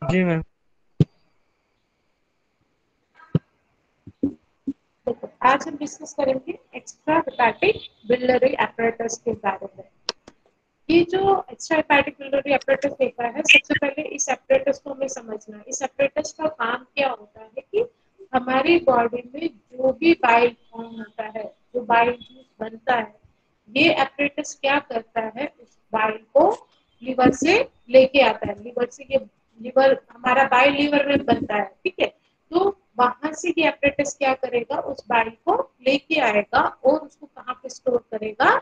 जी ma'am. देखो आज हम डिस्कस करेंगे एक्स्ट्रा हेपेटिक बिलियरी एपरेटस के बारे में। ये जो एक्स्ट्रा हेपेटिक बिलियरी एपरेटस होता है, सबसे पहले इस एपरेटस को हमें समझना है। इस एपरेटस का काम क्या होता है कि हमारी बॉडी में जो भी बाइल फॉर्म होता है, जो बाइल जूस बनता है, ये एपरेटस क्या करता है, उस बाइल को लीवर से लेके आता है। लीवर से ये लीवर हमारा बाइल लीवर में बनता है, ठीक है। तो वहां से ये एपरेटस क्या करेगा, उस बाइल को लेके आएगा और उसको कहाँ पे स्टोर करेगा,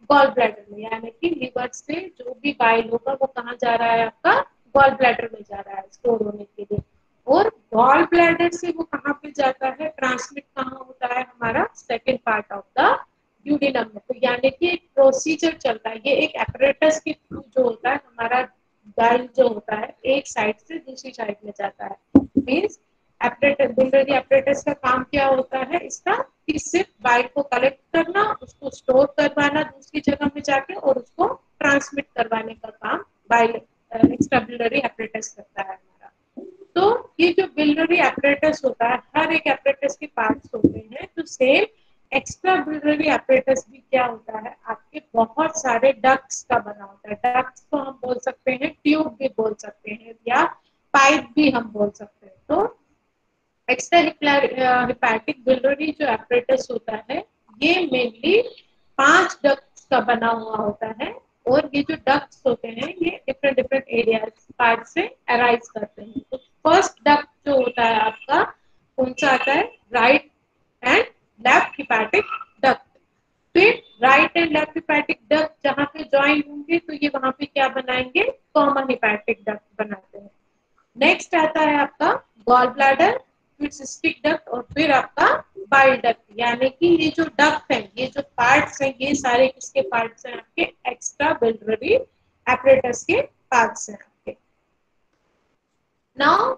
गॉल ब्लैडर में। यानी कि लीवर से जो भी बाइल होगा वो कहाँ जा रहा है, आपका गॉल ब्लैडर में जा रहा है स्टोर होने के लिए। और गॉल ब्लैडर से वो कहाँ पे जाता है, ट्रांसमिट कहाँ होता है, हमारा second part of the duodenum में। तो यानी कि एक प्रोसीजर चलता है, ये एक एपरेटस के थ्रू जो होता है, हमारा बाइल जो होता है एक साइड से दूसरी साइड में जाता है। मीन्स एपरेटस, बिलियरी एपरेटस का काम क्या होता है इसका, कि सिर्फ बाइल को कलेक्ट करना, उसको स्टोर करवाना दूसरी जगह में जाके, और उसको ट्रांसमिट करवाने का काम बाइल एक्स्ट्रा बिलियरी एपरेटस करता है हमारा। तो ये जो बिलियरी एपरेटस होता है, हर एक एपरेटस के पार्ट्स होते हैं। तो सेम एक्स्ट्रा बिलियरी एपरेटस भी क्या होता है, आपके बहुत सारे डक्ट्स का बना होता है। डक्ट्स को हम बोल सकते हैं, ट्यूब भी बोल सकते हैं, या पाइप भी हम बोल सकते हैं। तो एक्स्ट्रा हेपेटिक बिलियरी जो एपरेटस होता है, ये मेनली 5 डक्ट्स का बना हुआ होता है। और ये जो डक्ट्स होते हैं ये डिफरेंट डिफरेंट एरियाज पार्ट से अराइज करते हैं। तो फर्स्ट डक्ट जो होता है आपका, कौन सा आता है, right and left hepatic duct. फिर right and left hepatic duct जहाँ पे ज्वाइन होंगे तो ये वहां पे क्या बनाएंगे, कॉमन हेपेटिक डक्ट बनाते हैं। नेक्स्ट आता है आपका गॉल ब्लैडर, फिर सिस्टिक डक्ट, और फिर आपका बाइल डक्ट। यानी कि ये जो डक्ट है, ये जो पार्ट्स हैं, ये सारे किसके पार्ट्स हैं, आपके एक्स्ट्रा बिलियरी एपरेटस के पार्ट्स हैं आपके। Now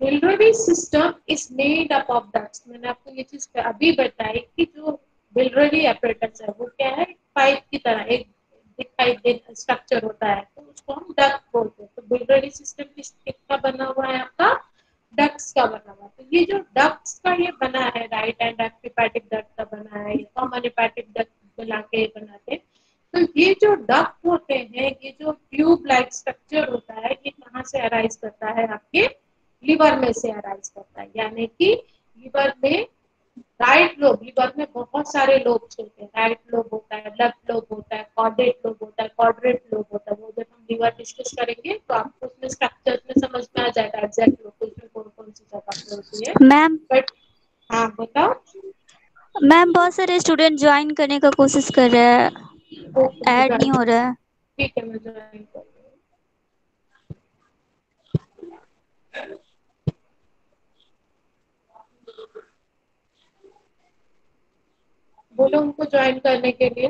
biliary system is made up of ducts. मैंने आपको ये चीज अभी बताई कि जो बिलियरी एपरेटस है वो क्या है, पाइप की तरह एक दिखाई दे स्ट्रक्चर होता है, तो उसको हम डक्ट बोलते हैं। तो बिलियरी सिस्टम किसका बना हुआ है, आपका डक्ट्स का बना हुआ है। तो ये जो डक्ट्स का ये बना है, right and left hepatic duct का बना है, ये कॉमन हेपेटिक डक्ट मिला के बनाते हैं। तो ये जो डक्ट होते हैं, ये जो ट्यूब लाइक स्ट्रक्चर होता है, ये कहाँ से अराइज करता है, आपके लिवर में से अराइज करता है। यानी कि लिवर में राइट लोब, लिवर में बहुत सारे लोब्स होते हैं। राइट लोब होता है, लेफ्ट लोब होता है, कॉर्डेट लोब होता है, क्वाड्रेट लोब होता है। वो जब हम लिवर डिस्कस करेंगे तो आपको उसमें स्ट्रक्चर में समझ में आ जाएगा एग्जैक्ट लोब उसमें कौन कौन सी जगह पे होती है। मैम बट हाँ बताओ। मैम बहुत सारे स्टूडेंट ज्वाइन करने का कोशिश कर रहे हैं, ओके मैं ऐड नहीं ज्वाइन, हो रहा है। ठीक है मैं ज्वाइन कर रही हूँ। बोलो उनको ज्वाइन करने के लिए।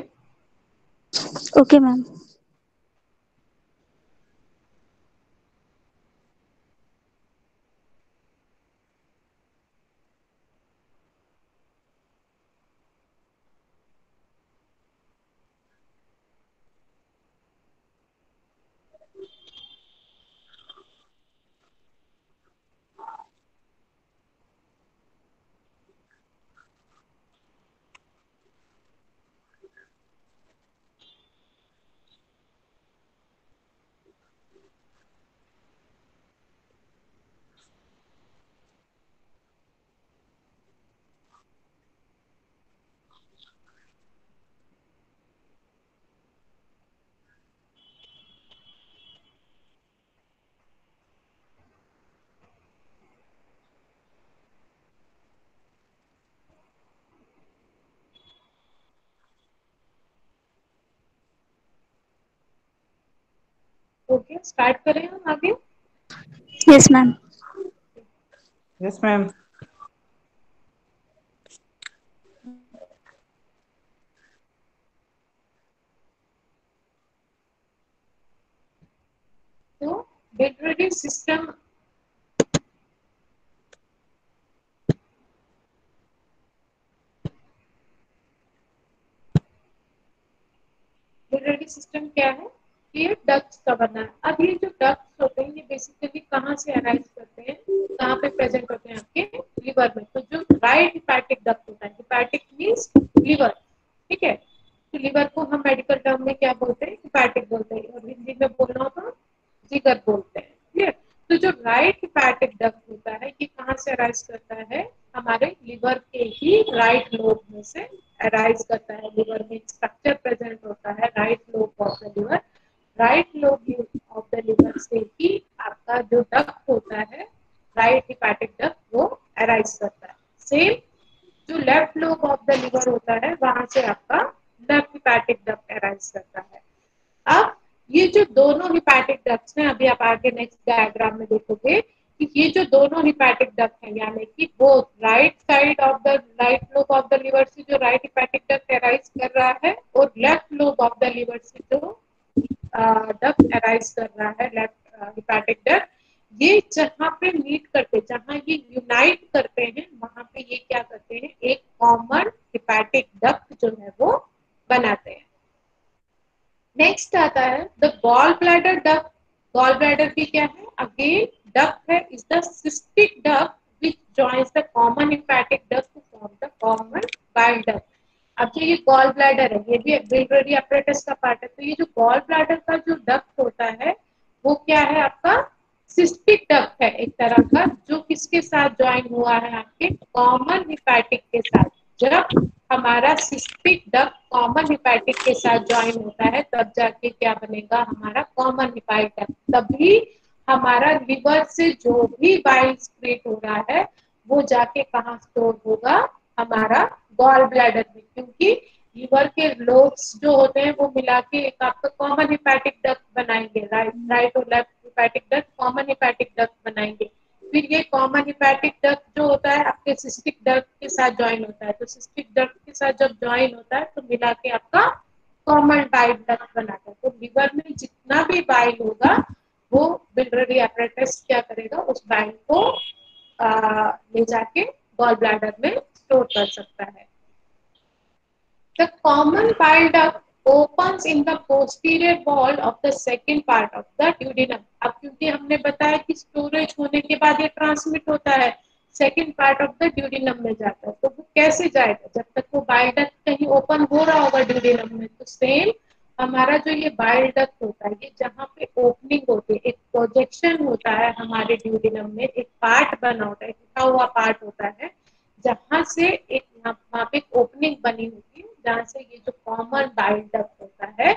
Okay ma'am. ओके स्टार्ट करें हम आगे। Yes ma'am. Yes ma'am. तो बिलियरी सिस्टम, बिलियरी सिस्टम क्या है, ये डक्ट्स का बना है। अब ये जो डक्ट्स होते हैं ये बेसिकली कहाँ से अराइज करते हैं, कहाँ पे प्रेजेंट होते हैं, आपके लिवर में। तो जो राइट हिपैटिक डक्ट होता है, हिपैटिक मींस लिवर, ठीक है। तो लिवर को हम मेडिकल टर्म में क्या बोलते हैं, हिपैटिक बोलते हैं, और हिंदी में बोलना हो तो जिगर बोलते हैं, क्लियर। तो जो राइट हिपैटिक डक्ट होता है ये कहाँ से अराइज करता है, हमारे लिवर के ही राइट लोब में से अराइज करता है। लिवर में स्ट्रक्चर प्रेजेंट होता है right lobe of the liver, right lobe of the liver से ही आपका जो डक्ट होता है राइट हिपैटिक डक्ट वो अराइज करता है। सेम जो left lobe of the liver होता है वहां से आपका लेफ्ट हिपैटिक डक्ट अराइज करता है। अब ये जो दोनों हिपैटिक डक्ट्स हैं, अभी आप आगे नेक्स्ट डायग्राम में देखोगे कि ये जो दोनों हिपैटिक डक्ट हैं, यानी कि वो right side of the right lobe of the liver से जो राइट हिपैटिक डक्ट अराइज कर रहा है और left lobe of the liver से जो डक्ट अराइज कर रहा है, लेफ्ट हिपैटिक डक्ट, ये जहाँ पे मीट करते, जहाँ ये यूनाइट करते हैं वहां पे ये क्या करते हैं, एक कॉमन हिपैटिक डक्ट जो है वो बनाते हैं। नेक्स्ट आता है the gall bladder duct. Gall bladder की क्या है, अगेन डक्ट है, is the cystic duct which joins the common hepatic duct to form the common bile duct. अब जो ये गॉल ब्लैडर है ये भी बिलियरी apparatus का पार्ट है। तो ये जो गॉल ब्लैडर का जो डक्ट होता है वो क्या है, आपका सिस्टिक डक्ट है एक तरह का, जो किसके साथ ज्वाइन हुआ है, आपके कॉमन हिपैटिक के साथ। जब हमारा सिस्टिक डक्ट कॉमन हिपैटिक के साथ ज्वाइन होता है तब जाके क्या बनेगा, हमारा कॉमन हिपैटिक डक्ट। तभी हमारा लिवर से जो भी बाइल स्क्रीट हो रहा है वो जाके कहाँ स्टोर होगा, हमारा गॉल ब्लैडर में। क्योंकि लिवर के लोब्स जो होते हैं वो मिला के एक आपका कॉमन हिपैटिक डक्ट बनाएंगे, राइट और left hepatic duct common hepatic duct बनाएंगे। फिर ये कॉमन हिपैटिक डक्ट जो होता है आपके सिस्टिक डक्ट के साथ ज्वाइन होता है। तो सिस्टिक डक्ट के साथ जब ज्वाइन होता है तो मिला के आपका कॉमन बाइल डक्ट बनाता है। तो लिवर में जितना भी बाइल होगा वो बिलियरी apparatus क्या करेगा, उस बाइल को ले जाके गॉल ब्लैडर में स्टोर कर सकता है। The common bile duct opens in the posterior wall of the second part of the duodenum. अब क्योंकि हमने बताया कि स्टोरेज होने के बाद ये ट्रांसमिट होता है second part of the duodenum में जाता है। तो वो कैसे जाएगा, जब तक वो बाइल डक्ट कहीं ओपन हो रहा होगा ड्यूडेनम में। तो सेम हमारा जो ये बाइल डक्ट होता है ये जहाँ पे ओपनिंग होती है, एक प्रोजेक्शन होता है हमारे ड्यूडेनम में, एक पार्ट बना होता है, टूटा हुआ पार्ट होता है जहां से एक वहां पे ओपनिंग बनी होती है जहां से ये जो कॉमन बाइल डक्ट होता है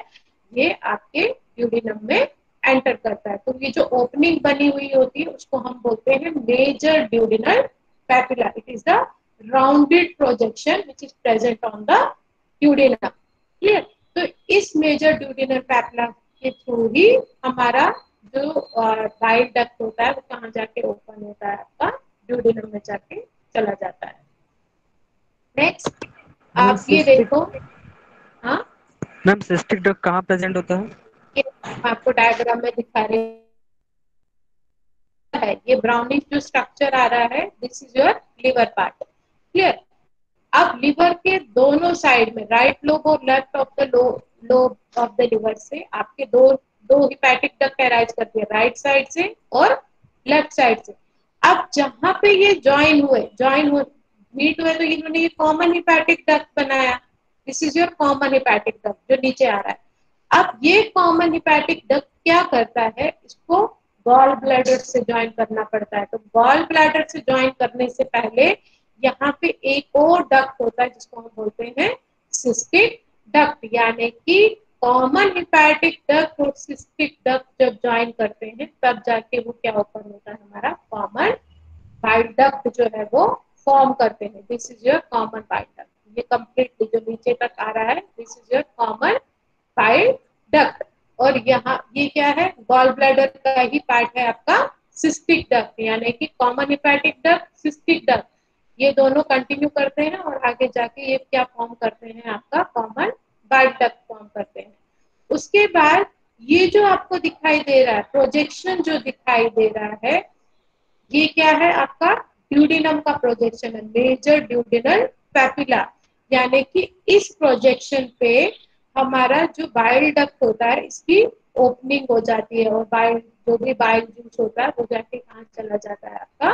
ये आपके ड्यूडेनम में एंटर करता है। तो ये जो ओपनिंग बनी हुई होती है उसको हम बोलते हैं major duodenal papilla. It is the rounded projection which is present on the duodenum, clear. तो इस मेजर ड्यूडेनल पैपिला के थ्रू ही हमारा जो बाइल डक्ट होता है वो कहाँ जाके ओपन होता है, आपका ड्यूडेनम में जाके चला जाता है। नेक्स्ट आप ये देखो, हाँ मैम सिस्टिक डक्ट कहाँ प्रेजेंट होता है? ये आपको डायग्राम में दिखा रही है, ये ब्राउनिश जो स्ट्रक्चर आ रहा है this is your liver part, clear. अब लिवर के दोनों साइड में राइट लोब और left of the lobe of the liver से आपके दो दो हिपैटिक डक्ट अराइज करती है, राइट साइड से और लेफ्ट साइड से। अब जहां पे ये ज्वाइन हुए मीट हुए तो इन्होंने ये कॉमन हिपैटिक डक्ट बनाया। This is your common hepatic duct जो नीचे आ रहा है। अब ये कॉमन हिपैटिक डक्ट क्या करता है, इसको गॉल ब्लैडर से ज्वाइन करना पड़ता है। तो गॉल ब्लैडर से ज्वाइन करने से पहले यहाँ पे एक और डक्ट होता है जिसको हम बोलते हैं सिस्टिक डक्ट, यानी कि कॉमन हिपैटिक डक्ट और सिस्टिक डक्ट जब ज्वाइन करते हैं तब जाके वो क्या ओपन होता है, हमारा कॉमन बाइल डक्ट जो है वो फॉर्म करते हैं। This is your common bile duct. ये कंप्लीटली जो नीचे तक आ रहा है this is your common bile duct. और यहाँ ये क्या है, गॉल ब्लैडर का ही पार्ट है आपका सिस्टिक डक्ट, यानी कि common hepatic duct cystic duct ये दोनों कंटिन्यू करते हैं और आगे जाके ये क्या फॉर्म करते हैं, आपका कॉमन बाइल डक्ट फॉर्म करते हैं। उसके बाद ये जो आपको दिखाई दे रहा है प्रोजेक्शन जो दिखाई दे रहा है ये क्या है, आपका ड्यूडेनम का प्रोजेक्शन है, मेजर ड्यूडेनल पैपिला। यानी कि इस प्रोजेक्शन पे हमारा जो बाइल डक्ट होता है इसकी ओपनिंग हो जाती है और बाइल जो भी बाइल जूस होता है वो जाके कहाँ चला जाता है आपका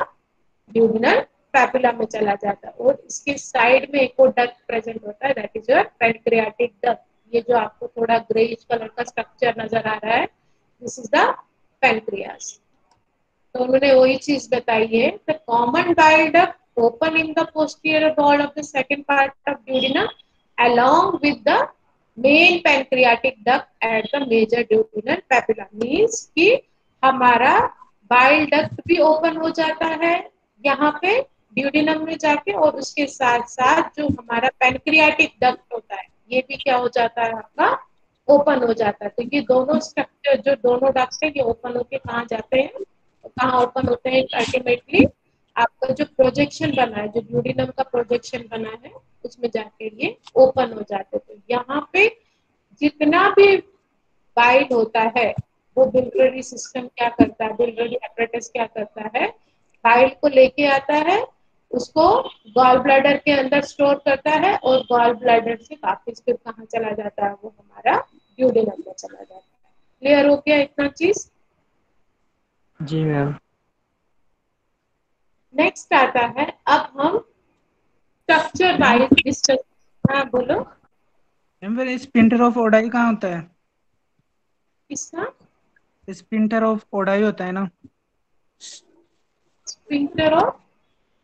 ड्यूडिनल पैपिला में चला जाता है और इसके साइड में एक और डक्ट प्रेजेंट होता है that is your pancreatic duct. ये जो आपको थोड़ा ग्रेइश कलर का स्ट्रक्चर नजर आ रहा है दिस इज द पैनक्रियास। तो उन्होंने वही चीज बताई है the common bile duct open in the posterior wall of the second part of duodenum along with the main pancreatic duct at the major duodenal papilla means कि हमारा bile duct भी open हो जाता है यहाँ पे ड्यूडिनम में जाके और उसके साथ साथ जो हमारा पैनक्रियाटिक डक्ट होता है ये भी क्या हो जाता है आपका ओपन हो जाता है। तो ये दोनों स्ट्रक्चर जो दोनों डक्ट है ये ओपन होके कहाँ जाते हैं कहाँ ओपन होते हैं अल्टीमेटली आपका जो प्रोजेक्शन बना है जो ड्यूडिनम का प्रोजेक्शन बना है उसमें जाके ये ओपन हो जाते हैं। तो यहाँ पे जितना भी बाइल होता है वो बिलियरी सिस्टम क्या करता है बिलियरी एपरेटस क्या करता है बाइल को लेके आता है उसको गॉल ब्लैडर के अंदर स्टोर करता है और गॉल ब्लैडर से वापस फिर कहाँ चला जाता है वो हमारा ड्यूडिनम में चला जाता है। क्लियर हो गया इतना चीज? जी मैम। नेक्स्ट आता है अब हम स्ट्रक्चर वाइज डिस्कस। हाँ बोलो। मैम फिर स्पिंटर ऑफ ओडाई कहाँ होता है? किसका? स्पिंटर ऑफ ओडाई होता है ना? Sphincter of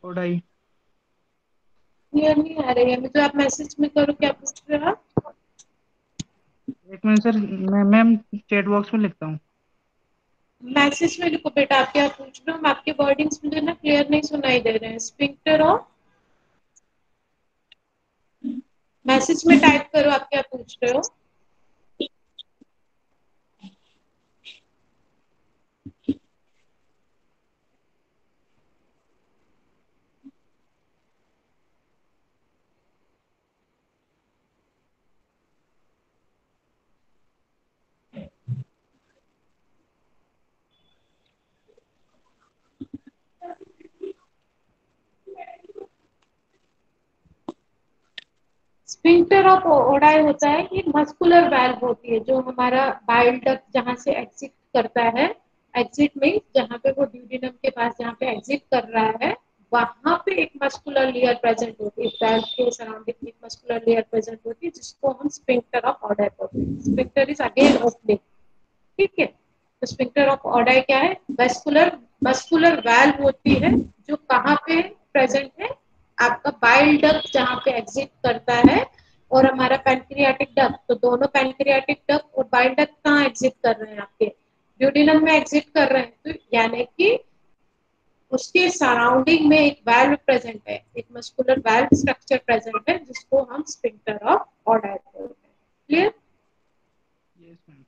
Oddi. क्लियर नहीं आ रही है मुझे। आप मैसेज में करो क्या पूछ रहे हो आप? एक मिनट सर, मैं मैम चैट बॉक्स में लिखता हूँ। मैसेज में लिखो बेटा आप क्या पूछ रहे हो। आपके वर्डिंग्स मुझे ना क्लियर नहीं सुनाई दे रहे हैं। स्फिंक्टर ऑफ मैसेज में टाइप करो आप क्या पूछ रहे हो। स्फिंक्टर ऑफ ओडाई होता है कि मस्कुलर वाल्व होती है जो हमारा बाइल डक्ट जहां से एग्जिट करता है। एग्जिट में जहां पे वो ड्यूडिनम के पास जहां पे एग्जिट कर रहा है वहां पे एक मस्कुलर लेयर प्रेजेंट होती है। वाल्व के सराउंडिंग एक मस्कुलर लेयर प्रेजेंट होती है जिसको हम स्फिंक्टर ऑफ ओडाई बोलते हैं। Sphincter is again opening. ठीक है। तो स्फिंक्टर ऑफ ओडाई क्या है मस्कुलर मस्कुलर वाल्व होती है जो कहाँ पे प्रेजेंट है आपका बाइल डक्ट जहां पे एग्जिट करता है और हमारा पैनक्रियाटिक डक्ट। तो दोनों पैनक्रियाटिक डक्ट और बाइल डक्ट कहाँ एग्जिट कर रहे हैं आपके ड्यूडिनम में एग्जिट कर रहे हैं। तो यानी कि उसके सराउंडिंग में एक वाल्व प्रेजेंट है एक मस्कुलर वाल्व स्ट्रक्चर प्रेजेंट है जिसको हम स्फिंक्टर ऑफ ओडाई बोलते हैं। क्लियर? Yes ma'am.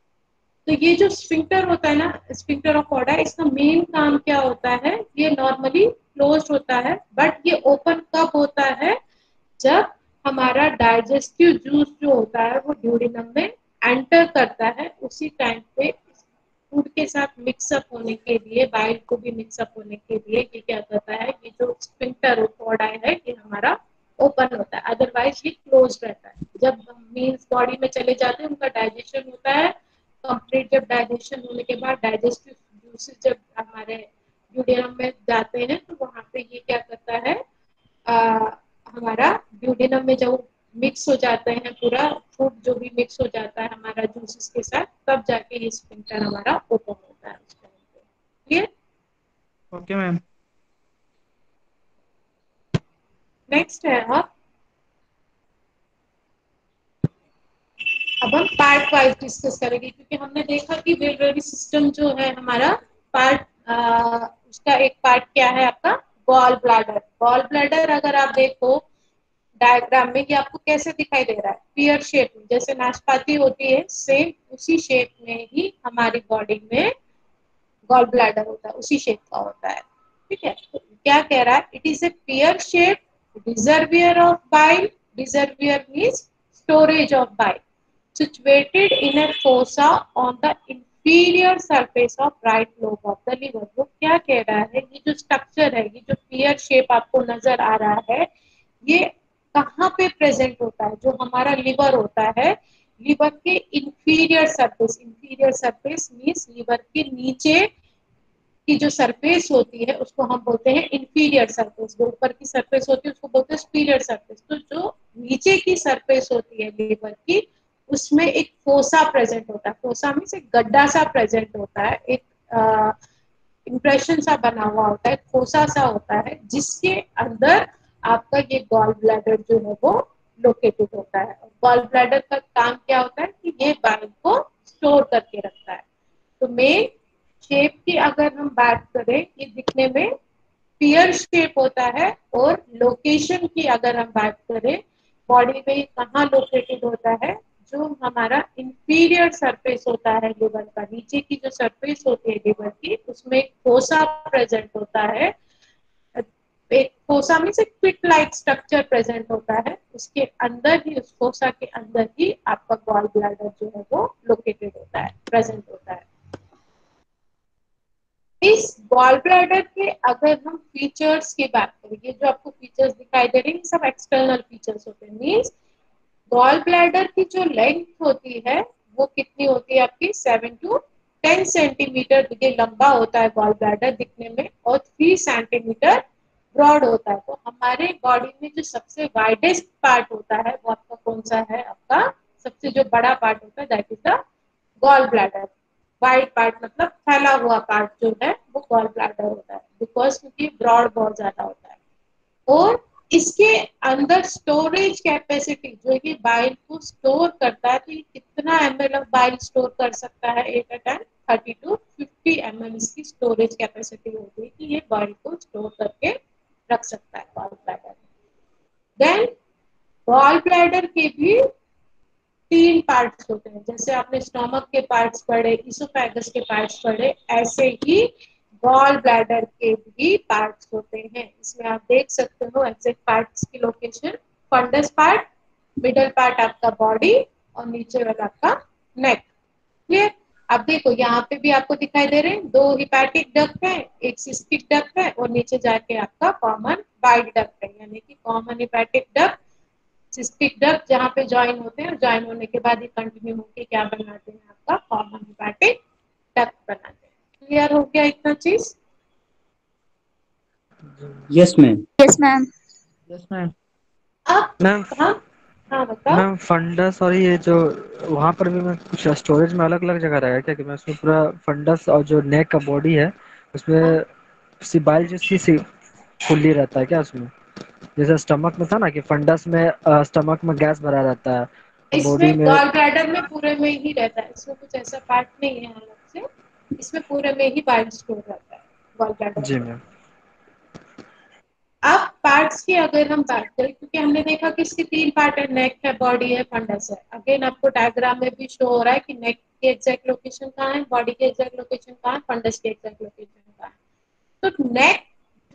तो ये जो स्फिंक्टर होता है ना स्फिंक्टर ऑफ ओडाई इसका मेन काम क्या होता है ये नॉर्मली क्लोज होता है बट ये ओपन कब होता है जब हमारा डाइजेस्टिव जूस जो होता है वो ड्यूडिनम में एंटर करता है उसी टाइम पे फूड के साथ मिक्सअप होने के लिए बाइल को भी मिक्सअप होने के लिए ये क्या करता है ये जो स्फिंक्टर ओडाई है ये हमारा ओपन होता है अदरवाइज ये क्लोज रहता है। जब मीन्स बॉडी में चले जाते हैं उनका डाइजेशन होता है कंप्लीट। जब डाइजेशन होने के बाद डाइजेस्टिव जूसेस जब हमारे ड्यूडिनम में जाते हैं तो वहां पे ये क्या करता है हमारा ड्यूडिनम में जब मिक्स हो जाते हैं पूरा फूड जो भी मिक्स हो जाता है हमारा जूसेस के साथ तब जाके ये स्फिंक्टर हमारा ओपन होता है उस टाइम पे। क्लियर? Okay ma'am. नेक्स्ट है अब हम पार्ट वाइज डिस्कस करेंगे क्योंकि हमने देखा कि बिलियरी सिस्टम जो है हमारा पार्ट उसका एक पार्ट क्या है आपका गॉल ब्लैडर। गॉल ब्लैडर अगर आप देखो डायग्राम में कि आपको कैसे दिखाई दे रहा है पियर शेप में जैसे नाशपाती होती है सेम उसी शेप में ही हमारी बॉडी में गॉल ब्लैडर होता है उसी शेप का होता है। ठीक है। तो क्या कह रहा है it is a peer shape reservoir of bile. Reservoir means storage of bile situated in a fossa on the inferior surface of right lobe of the liver। वो क्या कह रहा है ये जो स्ट्रक्चर है ये जो पियर शेप आपको नजर आ रहा है ये कहाँ पे प्रेजेंट होता है जो हमारा लिवर होता है लीवर के इंफीरियर सरफेस मीन्स लीवर के नीचे की जो सरफेस होती है उसको हम बोलते हैं इंफीरियर सरफेस, जो ऊपर की सरफेस होती है उसको बोलते हैं सुपीरियर सरफेस। तो जो नीचे की सरफेस होती है लीवर की, उसमें एक फोसा प्रेजेंट होता है। फोसा मीन्स एक गड्ढा सा प्रेजेंट होता है, एक इम्प्रेशन सा बना हुआ होता है, फोसा सा होता है, जिसके अंदर आपका ये गॉल ब्लैडर जो है वो लोकेटेड होता है। गॉल ब्लैडर का काम क्या होता है कि ये बाइल को स्टोर करके रखता है। तो मेन शेप की अगर हम बात करें, ये दिखने में पियर शेप होता है, और लोकेशन की अगर हम बात करें बॉडी में कहाँ लोकेटेड होता है, जो हमारा इंफीरियर सरफेस होता है लिवर का, नीचे की जो सरफेस होती है लिवर की, उसमें एक फोसा प्रेजेंट होता है। एक फोसा में से पिट लाइक स्ट्रक्चर प्रेजेंट होता है, उसके अंदर ही, उस फोसा के अंदर ही आपका गॉल ब्लैडर जो है वो लोकेटेड होता है, प्रेजेंट होता है। इस गॉल ब्लैडर के अगर हम फीचर्स की बात करें, ये जो आपको फीचर्स दिखाई दे रहे हैं सब एक्सटर्नल फीचर्स होते हैं। मीन्स गॉल ब्लैडर की जो लेंथ होती है वो कितनी होती है आपकी 7 to 10 सेंटीमीटर ये लंबा होता है गॉल ब्लैडर दिखने में, और 3 सेंटीमीटर ब्रॉड होता है। तो हमारे बॉडी में जो सबसे वाइडेस्ट पार्ट होता है वो आपका कौन सा है, आपका सबसे जो बड़ा पार्ट होता है that is the gall bladder. Wide part मतलब फैला हुआ पार्ट जो है वो गॉल ब्लैडर होता है, बिकॉज क्योंकि ब्रॉड बहुत ज्यादा होता है। और इसके अंदर स्टोरेज कैपेसिटी जो ये बाइल को स्टोर करता है, तो ये कितना ml ऑफ बाइल स्टोर कर सकता है at a time, 30 to 50 ml इसकी स्टोरेज कैपेसिटी होती है कि ये बाइल को स्टोर करके रख सकता है gall bladder. Then gall bladder के भी 3 पार्ट्स होते हैं, जैसे आपने स्टोमक के पार्ट्स पढ़े, इसोफेगस के पार्ट्स पढ़े, ऐसे ही गॉल ब्लैडर के भी पार्ट्स होते हैं। इसमें आप देख सकते हो एग्जैक्ट पार्ट्स की location, fundus part, middle part आपका बॉडी, और नीचे वाला आपका नेक। क्लियर? अब देखो यहाँ पे भी आपको दिखाई दे रहे हैं 2 हिपैटिक डक्ट है, एक सिस्टिक डक्ट है, और नीचे जाके आपका कॉमन बाइल डक्ट है, यानी कि common hepatic duct, cystic duct जहाँ पे ज्वाइन होते हैं, ज्वाइन होने के बाद ये कंटिन्यू होके क्या बनाते हैं, आपका कॉमन हिपैटिक डक्ट बनाते हैं। क्लियर हो गया इतना चीज? Yes ma'am. Yes ma'am. Yes ma'am. अब मैम हम, हाँ बताओ। मैम फंडस और ये जो वहाँ पर भी मैं कुछ स्टोरेज में अलग अलग जगह रहेगा क्या, कि मैं उसमें पूरा फंडस और जो नेक का बॉडी है हाँ, उसमें सिबाइल जो सी फुल्ली रहता है क्या उसमें, जैसे स्टमक में था ना कि फंडस में स्टमक में गैस भरा रहता है और बॉडी इसमें में। गॉल ब्लैडर में पूरे में ही रहता है, इसमें कुछ ऐसा पार्ट नहीं है अलग से, इसमें पूरे में ही बाइल स्टोर रहता है गॉल ब्लैडर जी में। मैम। अब पार्ट्स की अगर हम बात करें, क्योंकि हमने देखा कि इसके 3 पार्ट है, नेक है, बॉडी है, फंडस है। अगेन आपको डायग्राम में भी शो हो रहा है कि नेक की एग्जैक्ट लोकेशन कहाँ है, बॉडी की एग्जैक्ट लोकेशन कहाँ है, फंडस की एग्जैक्ट लोकेशन कहाँ है। तो नेक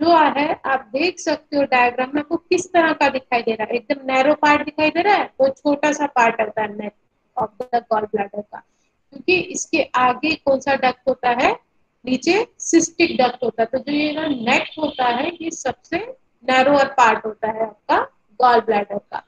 जो है आप देख सकते हो डायग्राम में, आपको किस तरह का दिखाई दे रहा है, एकदम नैरो पार्ट दिखाई दे रहा है, वो छोटा सा पार्ट होता है neck of the gall bladder का, क्योंकि इसके आगे कौन सा डक्ट होता है, नीचे सिस्टिक डक्ट होता है। तो जो ये ना नेक होता है ये सबसे नैरोअर पार्ट होता है आपका गॉल ब्लैडर का।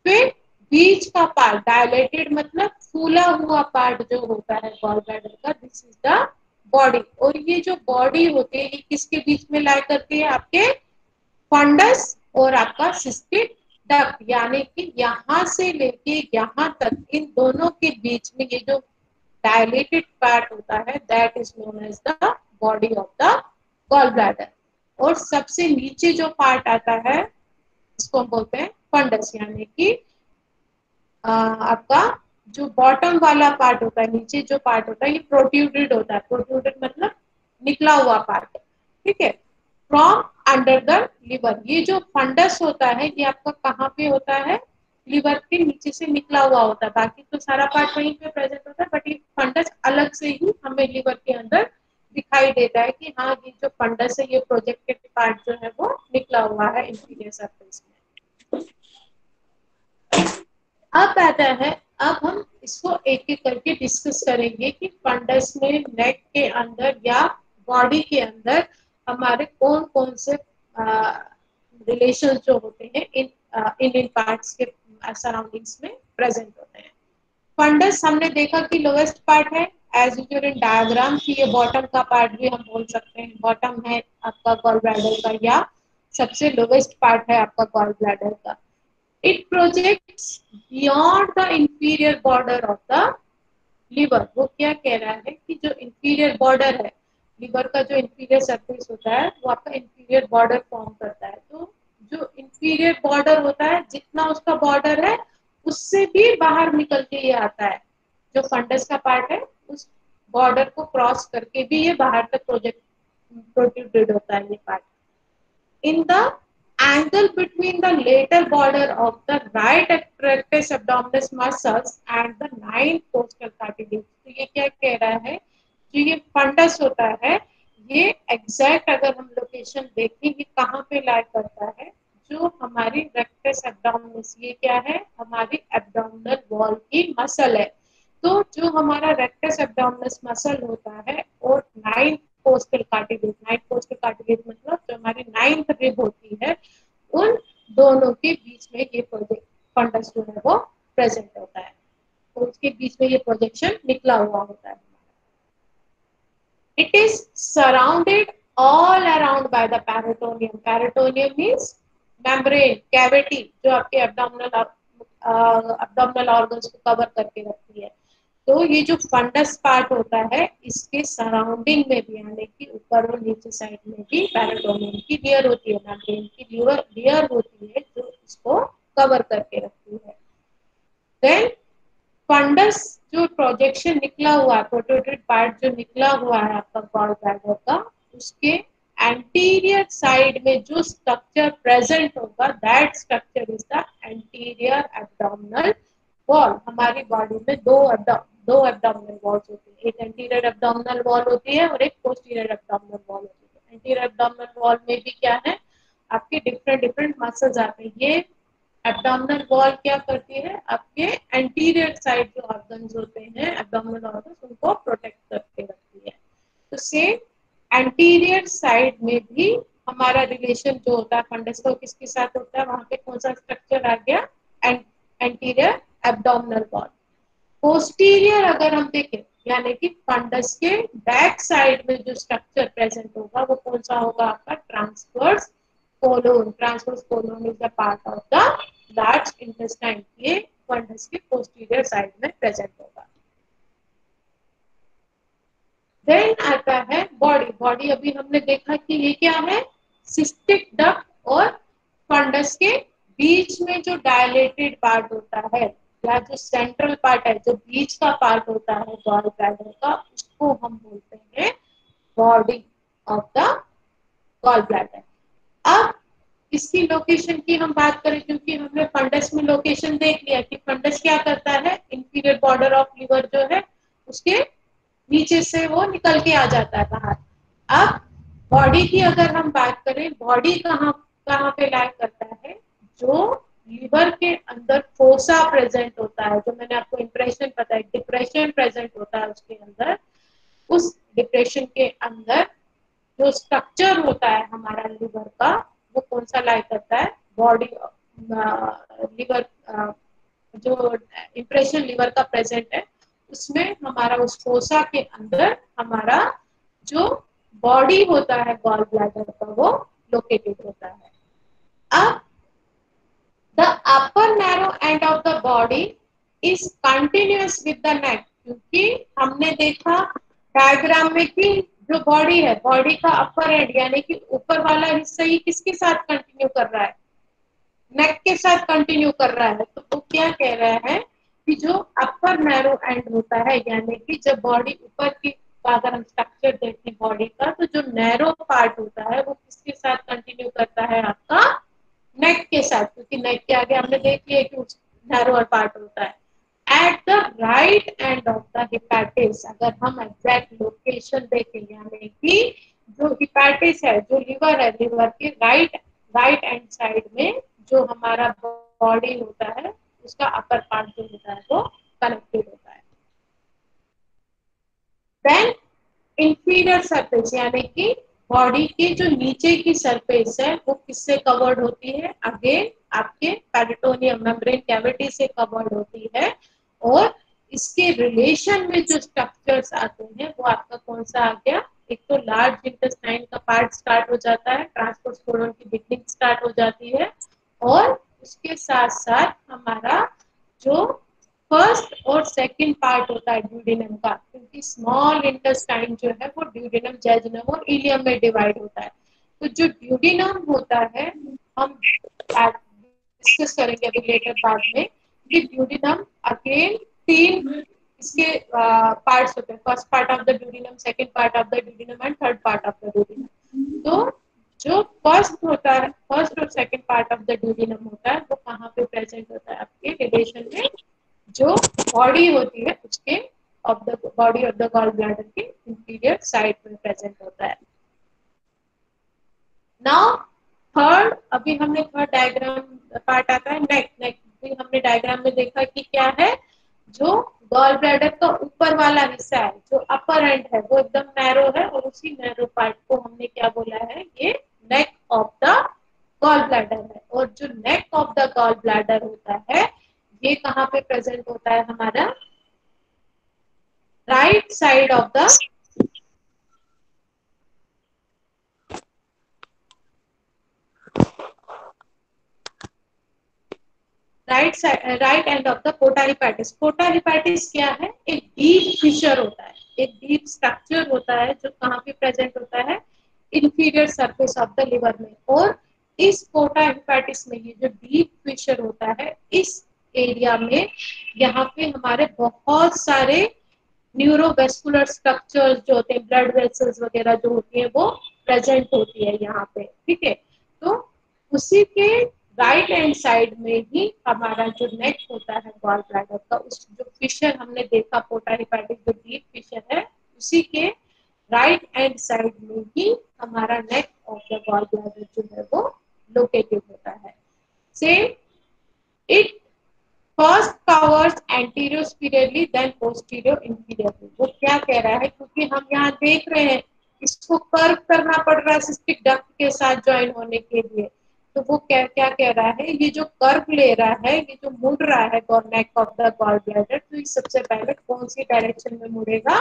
फिर बीच का पार्ट डायलेटेड मतलब फूला हुआ पार्ट जो होता है गॉल ब्लैडर का, दिस इज द बॉडी। और ये जो बॉडी होती है ये किसके बीच में लाई करती है, आपके फंडस और आपका सिस्टिक डक्ट, यानी कि यहाँ से लेके यहाँ तक इन दोनों के बीच में ये जो dilated part होता है that is known as the body of the gallbladder। और सबसे नीचे जो पार्ट आता है इसको हम बोलते हैं फंडस, यानी कि आपका जो बॉटम वाला पार्ट होता है, नीचे जो पार्ट होता है ये प्रोट्रूडेड होता है। प्रोट्रूडेड मतलब निकला हुआ पार्ट, ठीक है, फ्रॉम अंडर द लिवर। ये जो फंडस होता है ये आपका कहाँ पे होता है, लिवर के नीचे से निकला हुआ होता है, बाकी तो सारा पार्ट वहीं पे प्रेजेंट होता है, बट ये फंडस अलग से ही हमें लिवर के अंदर दिखाई देता है कि हाँ ये जो फंडस है ये प्रोजेक्टेड पार्ट जो है वो निकला हुआ है इंटीरियर सरफेस में। अब आता है, अब हम इसको एक एक करके डिस्कस करेंगे कि फंडस में, नेक के अंदर या बॉडी के अंदर हमारे कौन कौन से रिलेशन जो होते हैं इन इन पार्ट्स के सराउंडिंग्स में प्रेजेंट होते हैं। फंडस हमने देखा कि लोएस्ट पार्ट है एज यूजुअल इन डायग्राम कि ये बॉटम का पार्ट भी हम बोल सकते हैं, बॉटम है आपका गॉल ब्लैडर का या सबसे लोएस्ट पार्ट है आपका गॉल ब्लैडर का। It projects beyond the inferior border of the liver. वो क्या कह रहा है कि जो इंफीरियर बॉर्डर है लीवर का, जो इंफीरियर सरफेस होता है वो आपका इंफीरियर बॉर्डर फॉर्म करता है। तो जो इंफीरियर बॉर्डर होता है जितना उसका बॉर्डर है उससे भी बाहर निकल के ये आता है। जो फंडस का पार्ट है उस बॉर्डर को क्रॉस करके भी ये बाहर तक प्रोट्रूडेड होता है ये part. In the angle between the lateral border of the right rectus abdominis muscles and the ninth costal cartilage। तो ये क्या कह रहा है, जो ये फंडस होता है ये एग्जैक्ट अगर हम लोकेशन देखें ये कहाँ पे लाई करता है, जो हमारी रेक्टस एब्डोमिनिस, ये क्या है हमारी एब्डोमिनल वॉल की मसल है। तो जो हमारा रेक्टस एब्डोमिनस मसल होता है और ninth costal cartilage, ninth costal cartilage मतलब जो हमारी नाइन्थ रिब होती है उन दोनों के बीच में ये फंडस जो है वो प्रेजेंट होता है। तो उसके बीच में ये प्रोजेक्शन निकला हुआ होता है। It is surrounded all around by the peritoneum. Peritoneum means membrane, cavity जो आपके abdominal organs को कवर करके रखती है। तो ये जो फंडस पार्ट होता है इसके सराउंडिंग में भी यानी कि ऊपर और नीचे साइड में भी पेरिटोनियम की लेयर होती है, मेम्ब्रेन की लेयर होती है जो इसको कवर करके रखती है। देन फंडस जो प्रोजेक्शन निकला हुआ है, प्रोट्रूडेड पार्ट जो निकला हुआ है आपका गॉल ब्लैडर का, उसके एंटीरियर साइड में जो स्ट्रक्चर प्रेजेंट होगा that structure is the anterior abdominal wall. हमारी बॉडी में दो एब्डोमिनल वॉल्स होती है, एक एंटीरियर एब्डोमिनल वॉल होती है और एक पोस्टीरियर एब्डोमिनल वॉल होती है। एंटीरियर एब्डोमिनल वॉल में भी क्या है आपके डिफरेंट डिफरेंट मसल्स आते हैं। ये एब्डोमिनल वॉल क्या करती है आपके एंटीरियर साइड जो ऑर्गन्स होते हैं एब्डोमिनल ऑर्गन्स उनको प्रोटेक्ट करके रखती है। तो सेम एंटीरियर साइड में भी हमारा रिलेशन जो होता है फंडस का किसके साथ होता है, वहां पे कौन सा स्ट्रक्चर आ गया एंटीरियर एब्डोमिनल वॉल। पोस्टीरियर अगर हम देखें यानी कि फंडस के बैक साइड में जो स्ट्रक्चर प्रेजेंट होगा वो कौन सा होगा आपका transverse colon. Transverse colon is the part of the large intestine. ये फंडस के पोस्टीरियर साइड में प्रेजेंट होगा। देन आता है बॉडी। बॉडी अभी हमने देखा कि ये क्या है सिस्टिक डक्ट और फंडस के बीच में जो डायलेटेड पार्ट होता है या जो सेंट्रल पार्ट है जो बीच का पार्ट होता है गॉल ब्लैडर का उसको हम बोलते हैं body of the gall bladder. अब इसकी लोकेशन की हम बात करें क्योंकि हमने फंडस में लोकेशन देख लिया कि फंडस क्या करता है इंफीरियर बॉर्डर ऑफ लीवर जो है उसके नीचे से वो निकल के आ जाता है बाहर। अब बॉडी की अगर हम बात करें बॉडी कहाँ कहाँ पे लाइक करता है, जो लीवर के अंदर फोसा प्रेजेंट होता है, जो मैंने आपको इंप्रेशन बताया डिप्रेशन प्रेजेंट होता है उसके अंदर, उस डिप्रेशन के अंदर जो स्ट्रक्चर होता है हमारा लिवर का वो कौन सा लाई करता है बॉडी लिवर जो इंप्रेशन लिवर का प्रेजेंट है उसमें हमारा उस फोसा के अंदर हमारा जो बॉडी होता है गॉल ब्लैडर का वो लोकेटेड होता है। अब the upper narrow and of the body is continuous with the neck. क्योंकि हमने देखा डायग्राम में कि जो बॉडी है बॉडी का अपर एंड यानी कि ऊपर वाला हिस्सा ही किसके साथ कंटिन्यू कर रहा है, नेक के साथ कंटिन्यू कर रहा है। तो वो क्या कह रहा है कि जो अपर नैरो एंड होता है यानी कि जब बॉडी ऊपर की अगर हम स्ट्रक्चर देखें बॉडी का तो जो नैरो पार्ट होता है वो किसके साथ कंटिन्यू करता है आपका नेक के साथ, क्योंकि नेक के आगे हमने देख लिया कि नैरो पार्ट होता है। At the right end of the hepatis अगर हम एग्जैक्ट लोकेशन देखें यानी कि जो हिपैटिस है जो लिवर है लिवर के राइट एंड साइड में जो हमारा बॉडी होता है उसका अपर पार्ट जो होता है वो कनेक्टेड होता है। देन इंफीरियर सरफेस यानी कि बॉडी की जो नीचे की सरफेस है वो किससे कवर्ड होती है, अगेन आपके पेरिटोनियम मेम्ब्रेन कैविटी से कवर्ड होती है। और इसके रिलेशन में जो स्ट्रक्चर्स आते हैं वो आपका कौन सा आ गया, एक तो लार्ज इंटेस्टाइन का पार्ट स्टार्ट हो जाता है, ट्रांसपोर्ट कोलन की बिगनिंग स्टार्ट हो जाती है, और उसके साथ साथ हमारा जो फर्स्ट और सेकंड पार्ट होता है ड्यूडेनम का, क्योंकि स्मॉल इंटेस्टाइन जो है वो ड्यूडेनम, जेजुनम और इलियम में डिवाइड होता है। तो जो ड्यूडेनम होता है हम डिस्कस करेंगे अभी लेटर बाद में कि ड्यूडेनम अगेन तीन इसके पार्ट्स होते हैं, first part of the duodenum, second part of the duodenum and third part of the duodenum. तो जो फर्स्ट होता है, फर्स्ट और second part of the duodenum होता है वो कहाँ पे प्रेजेंट होता है, आपके रिलेशन में जो बॉडी होती है उसके of the body of the gall bladder के इंटीरियर साइड में प्रेजेंट होता है। नाउ थर्ड, अभी हमने थर्ड डायग्राम पार्ट आता है नेक। नेक भी हमने डायग्राम में देखा कि क्या है, जो गॉल ब्लैडर का ऊपर वाला हिस्सा है, जो अपर एंड है वो एकदम नैरो है, और उसी नैरो पार्ट को हमने क्या बोला है, ये neck of the gall bladder है। और जो neck of the gall bladder होता है ये कहाँ पे प्रेजेंट होता है, हमारा right side of the right end of the porta hepatis. Porta hepatis क्या है, एक डीप फिशर होता है, एक डीप स्ट्रक्चर होता है जो कहाँ पे प्रेजेंट होता है, inferior surface of the liver में। और इस पोर्टा हेपेटिस में ये जो डीप फिशर होता है, इस एरिया में यहाँ पे हमारे बहुत सारे न्यूरोवेस्कुलर स्ट्रक्चर्स जो होते हैं, ब्लड वेसल्स वगैरह जो होती है वो प्रेजेंट होती है यहाँ पे, ठीक है। तो उसी के राइट हैंड साइड में ही हमारा जो नेक होता है गॉल ब्लैडर का, उस जो फिशर हमने देखा पोर्टा हेपेटिस जो डीप फिशर है, उसी के राइट हैंड साइड में ही हमारा neck of the gall bladder जो है वो लोकेटेड होता है। Same it first covers anterior superiorly then posterior inferiorly। वो क्या कह रहा है, क्योंकि हम यहाँ देख रहे हैं इसको कर्व करना पड़ रहा है सिस्टिक डक्ट के साथ ज्वाइन होने के लिए, तो वो क्या क्या कह रहा है, ये जो कर्व ले रहा है, ये जो मुड़ रहा है neck of the gall bladder, तो ये सबसे पहले कौन सी डायरेक्शन में मुड़ेगा,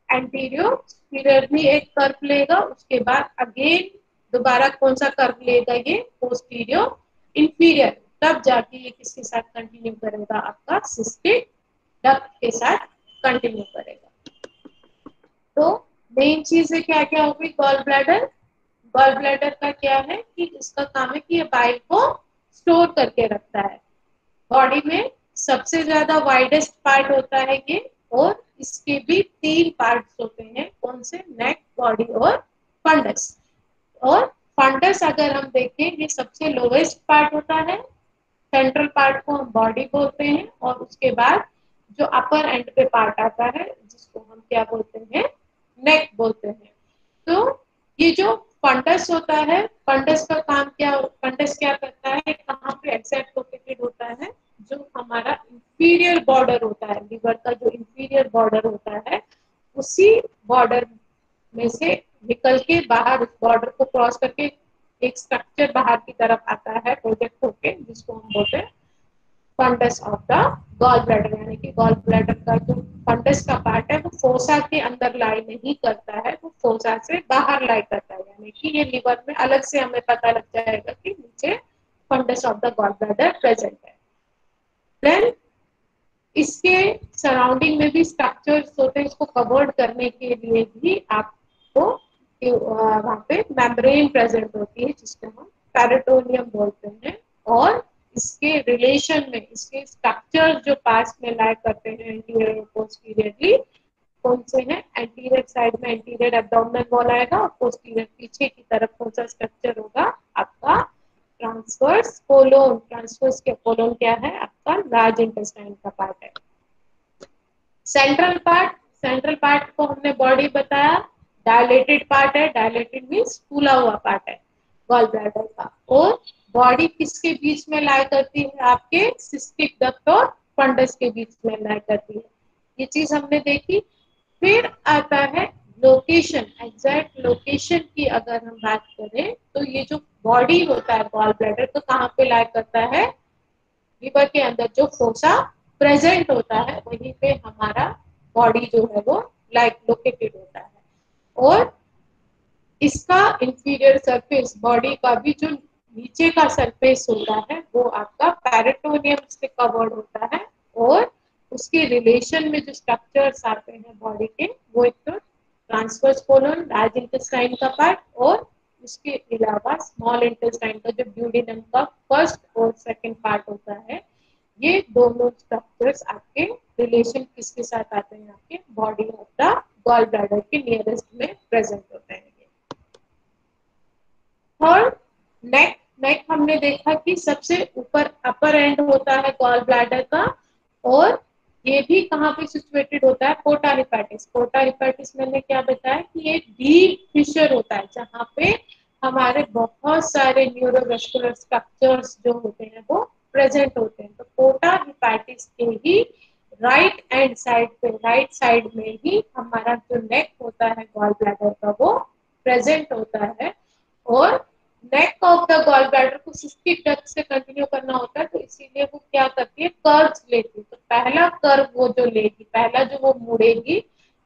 एंटीरियर superiorly एक कर्व लेगा, उसके बाद अगेन दोबारा कौन सा कर्व लेगा, ये पोस्टीरियर inferior, तब जाके ये किसके साथ कंटिन्यू करेगा, आपका सिस्टिक डक्ट के साथ कंटिन्यू करेगा। तो मेन चीजें क्या क्या होगी, गॉल ब्लैडर, गॉल ब्लैडर का क्या है कि इसका काम है कि ये बाइल को स्टोर करके रखता है। बॉडी में सबसे ज्यादा वाइडेस्ट पार्ट होता है ये, और इसके भी तीन पार्ट्स होते हैं, कौन से, नेक, बॉडी और फंडस। और फंडस अगर हम देखें ये सबसे लोवेस्ट पार्ट होता है, सेंट्रल पार्ट को हम बॉडी बोलते हैं, और उसके बाद जो अपर एंड पे पार्ट आता है जिसको हम क्या बोलते हैं, नेक बोलते हैं। तो ये जो फंडस होता है, फंडस का काम क्या, फंडस क्या करता है, कहाँ पे एग्जैक्ट लोकेटेड होता है, जो हमारा इंफीरियर बॉर्डर होता है, लिवर का जो इंफीरियर बॉर्डर होता है, उसी बॉर्डर में से निकल के बाहर, उस बॉर्डर को क्रॉस करके एक स्ट्रक्चर बाहर की तरफ आता है प्रोजेक्ट होके, जिसको हम बोलते हैं fundus of the gall bladder. यानी कि गॉल ब्लैडर का जो फंडस का पार्ट है वो फोसा के अंदर लाई नहीं करता है, वो फोसा से बाहर लाई करता है, यानी कि ये लिवर में अलग से हमें पता लग जाएगा कि नीचे fundus of the gall bladder present है। देन इसके सराउंडिंग में भी स्ट्रक्चर्स होते हैं, इसको कवर्ड करने के लिए भी आपको वहाँ पे मेम्ब्रेन प्रेजेंट होती है जिसको हम पेरिटोनियम बोलते हैं। और इसके रिलेशन में इसके स्ट्रक्चर जो पास में लाई करते हैं एंटीरियर और पोस्टीरियरली, कौन से हैं, एंटीरियर साइड में एंटीरियर एब्डोमिनल वॉल आएगा, और पोस्टीरियर पीछे की तरफ कौन सा स्ट्रक्चर होगा, आपका ट्रांसवर्स कोलोन। ट्रांसवर्स के कोलोन क्या है, आपका लार्ज इंटेस्टाइन का पार्ट है। सेंट्रल पार्ट, सेंट्रल पार्ट को हमने बॉडी बताया, डायलेटेड पार्ट है, डायलेटेड मींस फूला हुआ पार्ट है गॉल ब्लैडर का। और बॉडी किसके बीच में लाई करती है, आपके सिस्टिक डक्ट और फंडस के बीच में लाई करती है, ये चीज हमने देखी। फिर आता है लोकेशन, एग्जैक्ट लोकेशन की अगर हम बात करें तो ये जो बॉडी होता है गॉल ब्लैडर तो कहाँ पे लाई करता है, लिवर के अंदर जो फोसा प्रेजेंट होता है वहीं पे हमारा बॉडी जो है वो लोकेटेड होता है। और इसका इंफीरियर सरफेस बॉडी का भी जो नीचे का सरफेस होता है वो आपका पेरिटोनियम से कवर्ड होता है। और उसके रिलेशन में जो स्ट्रक्चर्स आते हैं बॉडी के वो एक तो ट्रांसवर्स कोलन लार्ज इंटेस्टाइन का पार्ट और उसके अलावा स्मॉल इंटेस्टाइन का जो ड्यूडेनम का फर्स्ट और सेकंड पार्ट होता है। ये दोनों स्ट्रक्चर्स आपके रिलेशन किसके साथ आते हैं, आपके body of the gall bladder के नियरेस्ट में प्रेजेंट होते हैं। थर्ड, नेक। नेक हमने देखा कि सबसे ऊपर अपर एंड होता है गॉल ब्लैडर का और ये भी कहाँ पे सिचुएटेड होता है, पोर्टा हेपेटिस। पोर्टा हेपेटिस मैंने क्या बताया कि ये डीप फिशर होता है जहाँ पे हमारे बहुत सारे न्यूरोवेस्कुलर स्ट्रक्चर्स जो होते हैं वो प्रेजेंट होते हैं। तो पोर्टा हेपेटिस के ही राइट एंड साइड पे, राइट साइड में ही हमारा जो नेक होता है गॉल ब्लैडर का वो प्रेजेंट होता है। और neck of the gall bladder को सिस्टिक डक्ट से कंटिन्यू करना होता है तो इसीलिए वो क्या करती है, कर्व्स लेती है। तो पहला कर्व वो जो लेगी, पहला जो वो मुड़ेगी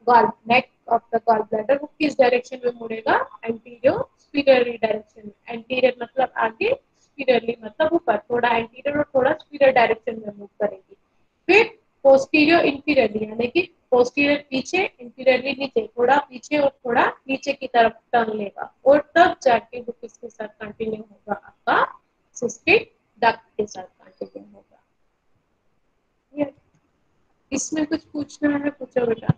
gall neck of the gall bladder, वो किस डायरेक्शन में मुड़ेगा, एंटीरियर स्पीरियरली डायरेक्शन में। एंटीरियर मतलब आगे, स्पीरियरली मतलब ऊपर, थोड़ा एंटीरियर और थोड़ा स्पीरियर डायरेक्शन में मूव करेगी। फिर पोस्टीरियर इंफीरियरली यानी कि पोस्टीरियर पीछे, इंफीरियरली नीचे, थोड़ा पीछे और थोड़ा नीचे की तरफ टर्न लेगा और तब जाके वो किसके साथ कंटिन्यू होगा, आपका सिस्टिक डक्ट के साथ कंटिन्यू होगा। इसमें कुछ पूछना है, पूछो बेटा।